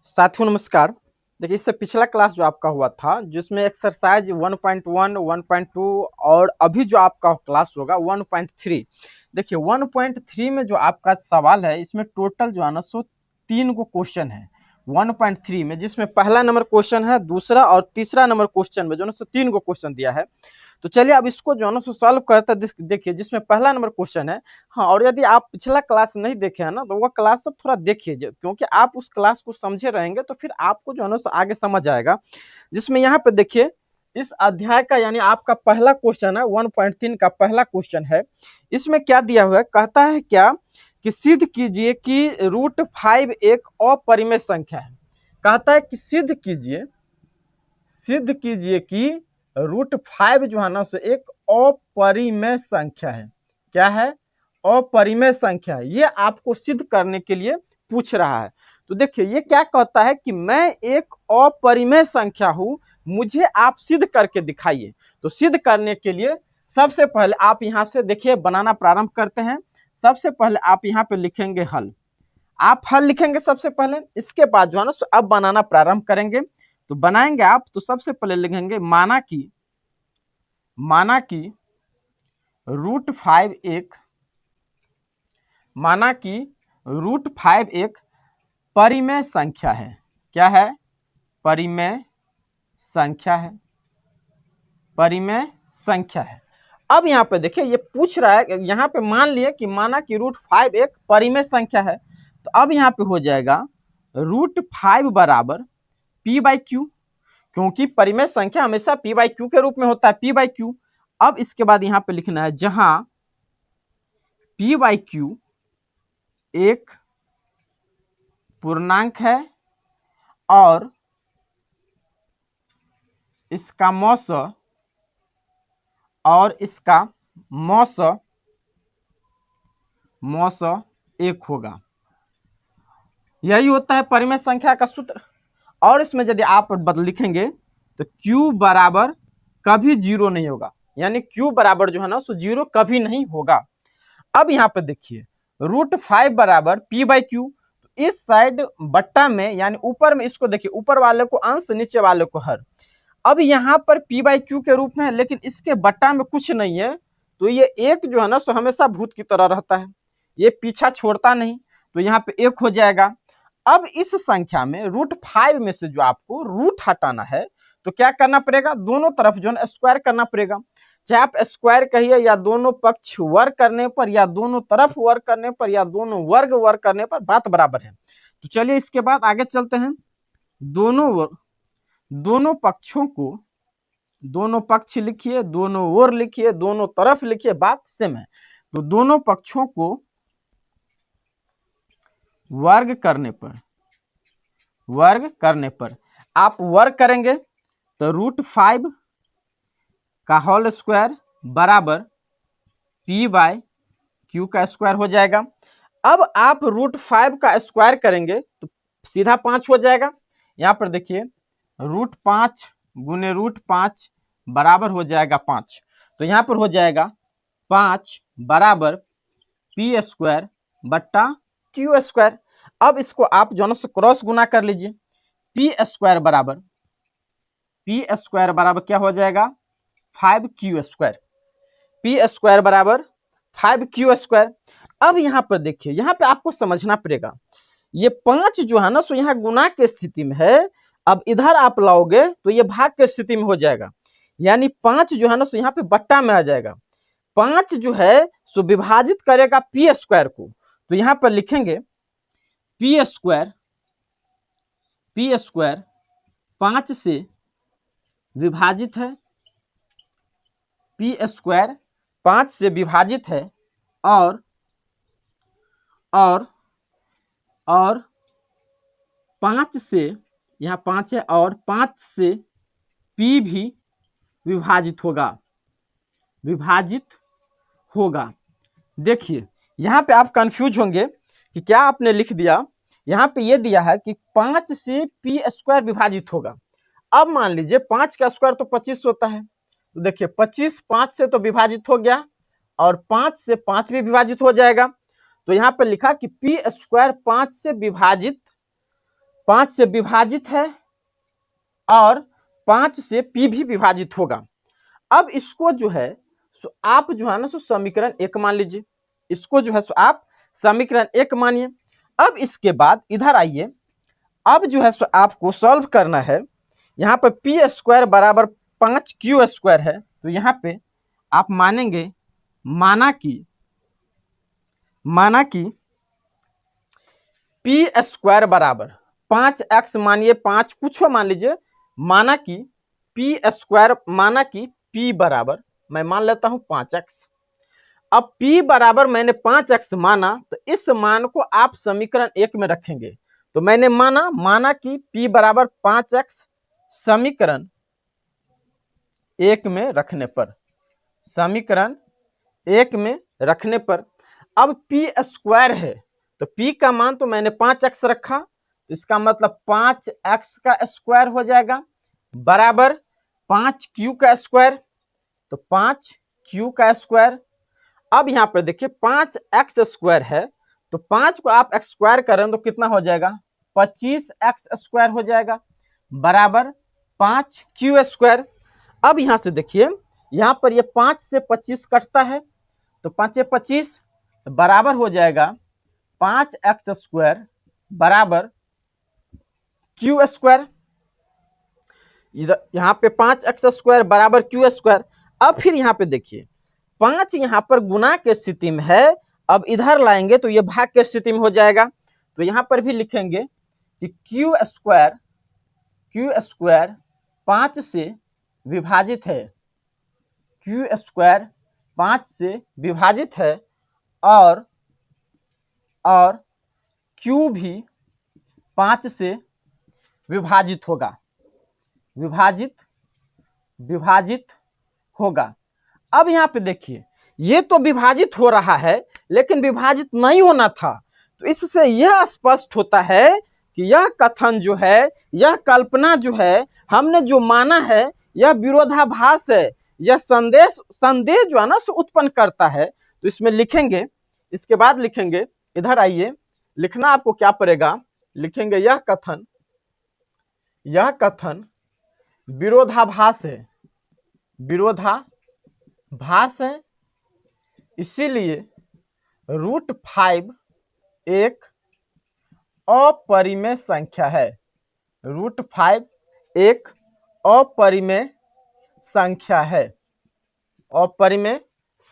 साथियों नमस्कार। देखिए इससे पिछला क्लास जो आपका हुआ था जिसमें एक्सरसाइज 1.1, 1.2 और अभी जो आपका क्लास होगा 1.3। देखिए 1.3 में जो आपका सवाल है इसमें टोटल जो है ना सो 3 गो क्वेश्चन है 1.3 में, जिसमें पहला नंबर क्वेश्चन है, दूसरा और तीसरा नंबर क्वेश्चन में जो है ना सो 3 गो क्वेश्चन दिया है। तो चलिए अब इसको जो है ना सॉल्व करते देखिए, जिसमें पहला नंबर क्वेश्चन है। हाँ, और यदि आप पिछला क्लास नहीं देखे हैं ना तो वह क्लास सब थोड़ा देखिए, क्योंकि आप उस क्लास को समझे रहेंगे तो फिर आपको जो है ना आगे समझ आएगा। जिसमें यहाँ पे देखिए इस अध्याय का यानी आपका पहला क्वेश्चन है 1.3 का पहला क्वेश्चन है। इसमें क्या दिया हुआ है, कहता है क्या कि सिद्ध कीजिए कि √5 एक अपरिमेय संख्या है। कहता है कि सिद्ध कीजिए कि √5 जो है ना सो एक अपरिमेय संख्या है। क्या है? अपरिमेय संख्या है। ये आपको सिद्ध करने के लिए पूछ रहा है। तो देखिए ये क्या कहता है कि मैं एक अपरिमेय संख्या हूं, मुझे आप सिद्ध करके दिखाइए। तो सिद्ध करने के लिए सबसे पहले आप यहां से देखिए बनाना प्रारंभ करते हैं। सबसे पहले आप यहां पे लिखेंगे हल। आप हल लिखेंगे सबसे पहले, इसके बाद जो है ना अब बनाना प्रारंभ करेंगे। तो बनाएंगे आप तो सबसे पहले लिखेंगे माना कि √5 एक परिमेय संख्या है। क्या है? परिमेय संख्या है। परिमेय संख्या है। अब यहाँ पे देखिए ये पूछ रहा है, यहाँ पे मान लिए कि माना कि √5 एक परिमेय संख्या है। तो अब यहाँ पे हो जाएगा √5 बराबर p/q, क्योंकि परिमेय संख्या हमेशा p/q के रूप में होता है, p/q। अब इसके बाद यहां पे लिखना है जहां p/q एक पूर्णांक है और इसका मौस 1 होगा। यही होता है परिमेय संख्या का सूत्र। और इसमें यदि आप लिखेंगे तो q बराबर कभी 0 नहीं होगा, यानी q बराबर जो है ना सो 0 कभी नहीं होगा। अब यहाँ पे देखिए √5 बराबर p/q, इस साइड बट्टा में यानी ऊपर में इसको देखिए, ऊपर वाले को अंश नीचे वाले को हर। अब यहाँ पर p/q के रूप में है, लेकिन इसके बट्टा में कुछ नहीं है, तो ये एक जो है ना सो हमेशा भूत की तरह रहता है, ये पीछा छोड़ता नहीं, तो यहाँ पे 1 हो जाएगा। अब इस संख्या में √5 में से जो आपको रूट हटाना है तो क्या करना पड़ेगा, दोनों तरफ जो है स्क्वायर करना पड़ेगा। चाहे आप स्क्वायर कहिए या दोनों पक्ष वर्ग करने पर या दोनों तरफ वर्ग करने पर या दोनों वर्ग करने पर बात बराबर है। तो चलिए इसके बाद आगे चलते हैं। दोनों पक्ष लिखिए, दोनों ओर लिखिए, दोनों तरफ लिखिए, बात सेम है। तो दोनों पक्षों को वर्ग करने पर आप वर्ग करेंगे तो √5 का होल स्क्वायर बराबर p/q का स्क्वायर हो जाएगा। अब आप √5 का स्क्वायर करेंगे तो सीधा 5 हो जाएगा। यहां पर देखिए √5 गुने √5 बराबर हो जाएगा 5। तो यहां पर हो जाएगा 5 बराबर p² बट्टा q²। अब इसको आप जो से क्रॉस गुना कर लीजिए। p² बराबर क्या हो जाएगा 5q²। p² बराबर 5q²। अब यहां पर देखिए, यहां पे आपको समझना पड़ेगा, ये 5 जो है ना सो यहां गुना के स्थिति में है। अब इधर आप लाओगे तो ये भाग के स्थिति में हो जाएगा, यानी 5 जो है ना सो यहां पे बट्टा में आ जाएगा। 5 जो है सो विभाजित करेगा p² को, तो यहां पर लिखेंगे p² 5 से विभाजित है, p² 5 से विभाजित है और 5 से, यहाँ 5 है और 5 से p भी विभाजित होगा। देखिए यहाँ पे आप कंफ्यूज होंगे कि क्या आपने लिख दिया, यहाँ पे ये दिया है कि 5 से p² विभाजित होगा। अब मान लीजिए 5 का स्क्वायर तो 25 होता है, तो देखिए 25 5 से तो विभाजित हो गया और 5 से 5 भी विभाजित हो जाएगा। तो यहाँ पे लिखा कि p² 5 से विभाजित 5 से विभाजित है और 5 से p भी विभाजित होगा। अब इसको जो है सो आप जो है ना सो समीकरण 1 मान लीजिए, इसको जो है सो आप समीकरण 1 मानिए। अब इसके बाद इधर आइए, अब जो है सो आपको सॉल्व करना है। यहाँ पर पी स्क्वायर बराबर 5q स्क्वायर है, तो यहाँ पे आप मानेंगे, माना कि पी स्क्वायर बराबर 5x मानिए, 5 कुछ मान लीजिए, माना कि पी स्क्वायर, माना कि p बराबर, मैं मान लेता हूं 5x। अब p बराबर मैंने 5x माना, तो इस मान को आप समीकरण 1 में रखेंगे। तो मैंने माना कि p बराबर 5x, समीकरण 1 में रखने पर, समीकरण 1 में रखने पर अब p स्क्वायर है, तो p का मान तो मैंने 5x रखा, तो इसका मतलब 5x का स्क्वायर हो जाएगा बराबर 5q का स्क्वायर, तो 5q का स्क्वायर। अब यहां पर देखिए 5x स्क्वायर है, तो 5 को आप स्क्वायर करें तो कितना हो जाएगा, 25x स्क्वायर हो जाएगा बराबर 5q स्क्वायर। अब यहां से देखिए, यहां पर ये 5 से 25 कटता है, तो 5 25 बराबर हो जाएगा 5x स्क्वायर बराबर q स्क्वायर। यहां पे 5x स्क्वायर बराबर q स्क्वायर। अब फिर यहां पे देखिए 5 यहां पर गुना के स्थिति में है, अब इधर लाएंगे तो ये भाग के स्थिति में हो जाएगा। तो यहां पर भी लिखेंगे कि q स्क्वायर 5 से विभाजित है, q स्क्वायर 5 से विभाजित है और q भी 5 से विभाजित होगा, विभाजित होगा। अब यहां पे देखिए, ये तो विभाजित हो रहा है लेकिन विभाजित नहीं होना था, तो इससे यह स्पष्ट होता है कि यह कथन जो है, यह कल्पना जो है, हमने जो माना है, यह विरोधाभास है, यह संदेश जो है ना सो उत्पन्न करता है। तो इसमें लिखेंगे, इसके बाद लिखेंगे, इधर आइए, लिखना आपको क्या पड़ेगा, लिखेंगे यह कथन विरोधाभास है, विरोधाभास है, इसीलिए √5 एक अपरिमेय संख्या है, √5 एक अपरिमेय संख्या है, अपरिमेय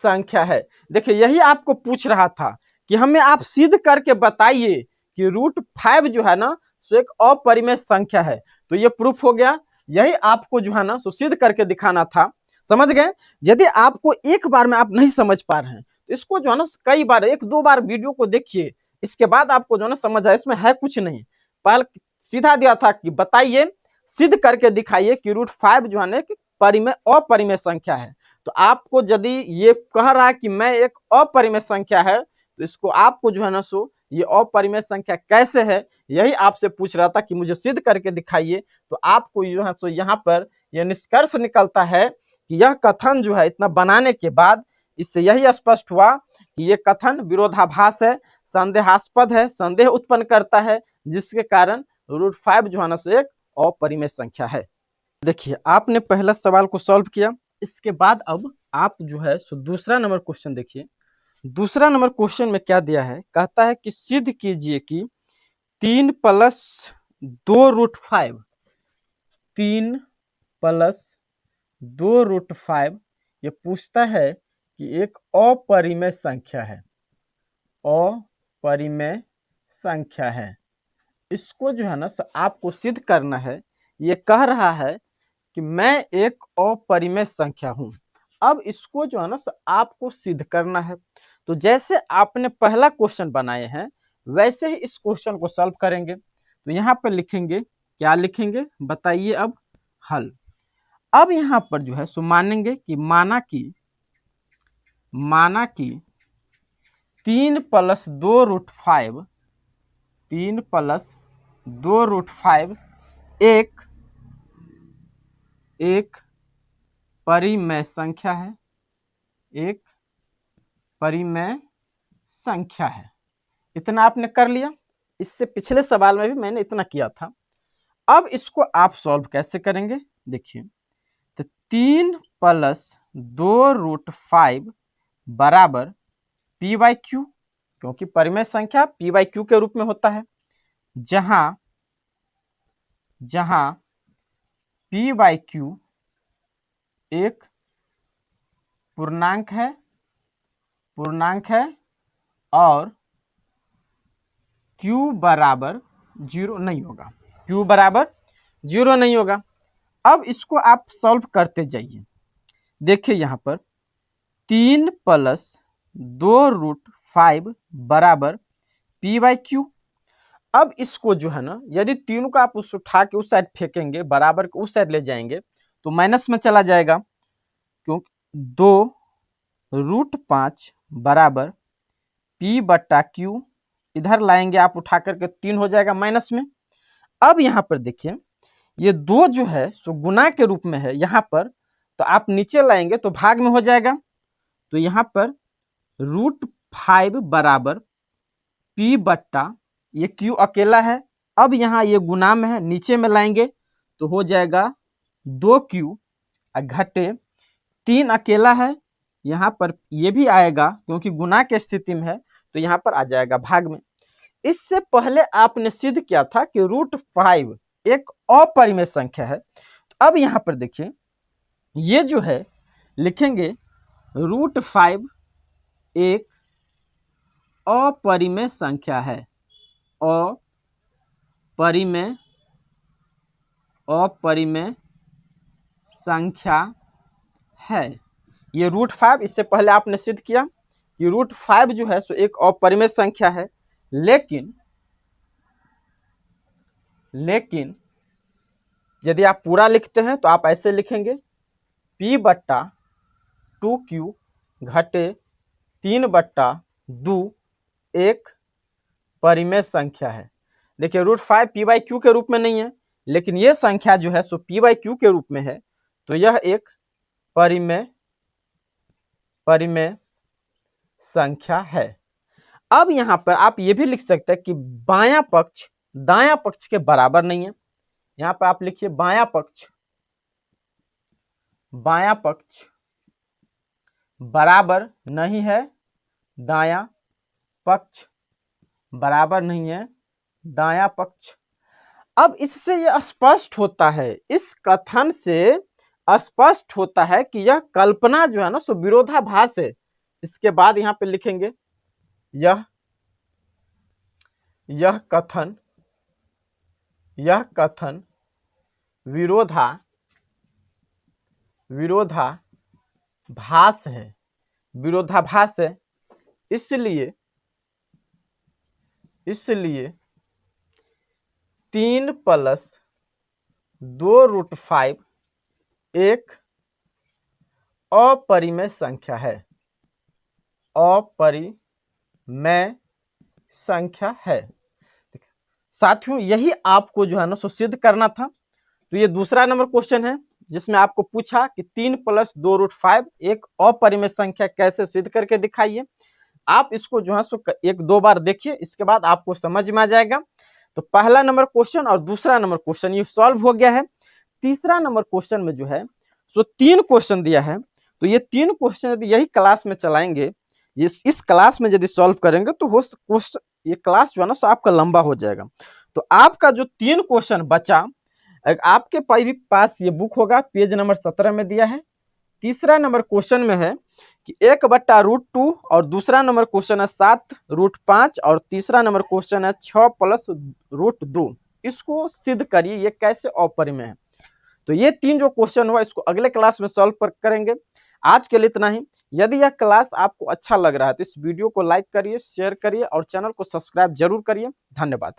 संख्या है। देखिए यही आपको पूछ रहा था कि हमें आप सिद्ध करके बताइए कि √5 जो है ना सो एक अपरिमेय संख्या है। तो ये प्रूफ हो गया, यही आपको जो है ना सो सिद्ध करके दिखाना था। समझ गए? यदि आपको एक बार में आप नहीं समझ पा रहे हैं तो इसको जो है ना कई बार, 1-2 बार वीडियो को देखिए, इसके बाद आपको जो है ना समझ आए, इसमें है कुछ नहीं। पहले सीधा दिया था कि बताइए, सिद्ध करके दिखाइए कि √5 जो है ना एक अपरिमेय संख्या है। तो आपको यदि ये कह रहा है कि मैं एक अपरिमेय संख्या है, तो इसको आपको जो है ना सो ये अपरिमेय संख्या कैसे है, यही आपसे पूछ रहा था कि मुझे सिद्ध करके दिखाइए। तो आपको जो है सो यहाँ पर यह निष्कर्ष निकलता है कि यह कथन जो है, इतना बनाने के बाद इससे यही स्पष्ट हुआ कि यह कथन विरोधाभास है, संदेहास्पद है, संदेह उत्पन्न करता है, जिसके कारण √5 जो है ना सो एक अपरिमेय संख्या है। देखिए आपने पहला सवाल को सॉल्व किया, इसके बाद अब आप जो है सो दूसरा नंबर क्वेश्चन देखिए। दूसरा नंबर क्वेश्चन में क्या दिया है, कहता है कि सिद्ध कीजिए कि 3 + 2√5, 3 + 2√5 ये पूछता है कि एक अपरिमेय संख्या है, अपरिमेय संख्या है। इसको जो है ना आपको सिद्ध करना है। ये कह रहा है कि मैं एक अपरिमेय संख्या हूं। अब इसको जो है ना आपको सिद्ध करना है। तो जैसे आपने पहला क्वेश्चन बनाए हैं वैसे ही इस क्वेश्चन को सॉल्व करेंगे। तो यहाँ पर लिखेंगे, क्या लिखेंगे बताइए अब, हल। अब यहाँ पर जो है सो मानेंगे कि माना कि 3 + 2√5, 3 + 2√5 एक परिमेय संख्या है, एक परिमेय संख्या है। इतना आपने कर लिया। इससे पिछले सवाल में भी मैंने इतना किया था। अब इसको आप सॉल्व कैसे करेंगे, देखिए, तो 3 + 2√5 बराबर p/q, क्योंकि परिमेय संख्या p/q के रूप में होता है, जहां p/q एक पूर्णांक है और q बराबर 0 नहीं होगा, q बराबर 0 नहीं होगा। अब इसको आप सॉल्व करते जाइए। देखिए यहाँ पर 3 + 2√5 बराबर p/q। अब इसको जो है ना, यदि तीनों का आप उस उठा के उस साइड फेंकेंगे, बराबर के उस साइड ले जाएंगे तो माइनस में चला जाएगा, क्योंकि 2√5 बराबर p/q, इधर लाएंगे आप उठा करके 3 हो जाएगा माइनस में। अब यहाँ पर देखिए, ये 2 जो है सो गुना के रूप में है यहाँ पर, तो आप नीचे लाएंगे तो भाग में हो जाएगा। तो यहाँ पर √5 बराबर p/, ये q अकेला है, अब यहाँ ये गुना में है, नीचे में लाएंगे तो हो जाएगा 2q घटे 3 अकेला है, यहाँ पर ये भी आएगा क्योंकि गुना के स्थिति में है, तो यहाँ पर आ जाएगा भाग में। इससे पहले आपने सिद्ध किया था कि √5 एक अपरिमेय संख्या है। तो अब यहाँ पर देखिए, ये जो है लिखेंगे √5 एक अपरिमेय संख्या है, अपरिमेय संख्या है। ये √5, इससे पहले आपने सिद्ध किया कि √5 जो है सो एक अपरिमेय संख्या है, लेकिन यदि आप पूरा लिखते हैं तो आप ऐसे लिखेंगे p/2q घटे 3/2 एक परिमेय संख्या है। देखिए √5 p/q के रूप में नहीं है, लेकिन ये संख्या जो है सो p/q के रूप में है, तो यह एक परिमेय संख्या है। अब यहाँ पर आप ये भी लिख सकते हैं कि बायां पक्ष दायां पक्ष के बराबर नहीं है। यहाँ पर आप लिखिए बायां पक्ष बराबर नहीं है, दायां पक्ष बराबर नहीं है दायां पक्ष। अब इससे यह स्पष्ट होता है, इस कथन से स्पष्ट होता है कि यह कल्पना जो है ना सो विरोधाभास है। इसके बाद यहाँ पे लिखेंगे यह कथन विरोधाभास है। इसलिए 3 + 2√5 एक अपरिमेय संख्या है, साथियों यही आपको जो है ना सो सिद्ध करना था। तो ये दूसरा नंबर क्वेश्चन है जिसमें आपको पूछा कि 3 + 2√5 एक अपरिमेय संख्या कैसे सिद्ध करके दिखाइए। आप इसको जो है सो 1-2 बार देखिए, इसके बाद आपको समझ में आ जाएगा। तो पहला नंबर क्वेश्चन और दूसरा नंबर क्वेश्चन ये सॉल्व हो गया है। तीसरा नंबर क्वेश्चन में जो है सो 3 क्वेश्चन दिया है, तो ये 3 क्वेश्चन यदि यही क्लास में चलाएंगे, इस क्लास में यदि सॉल्व करेंगे तो ये क्लास जो है ना सो आपका लंबा हो जाएगा। तो आपका जो 3 क्वेश्चन बचा, आपके पास ये बुक होगा, पेज नंबर 17 में दिया है। तीसरा नंबर क्वेश्चन में है कि 1/√2 और दूसरा नंबर क्वेश्चन है 7√5 और तीसरा नंबर क्वेश्चन है 6 + √2। इसको सिद्ध करिए ये कैसे अपरिमेय है। तो ये 3 जो क्वेश्चन हुआ इसको अगले क्लास में सॉल्व करेंगे। आज के लिए इतना ही। यदि यह क्लास आपको अच्छा लग रहा है तो इस वीडियो को लाइक करिए, शेयर करिए और चैनल को सब्सक्राइब जरूर करिए। धन्यवाद।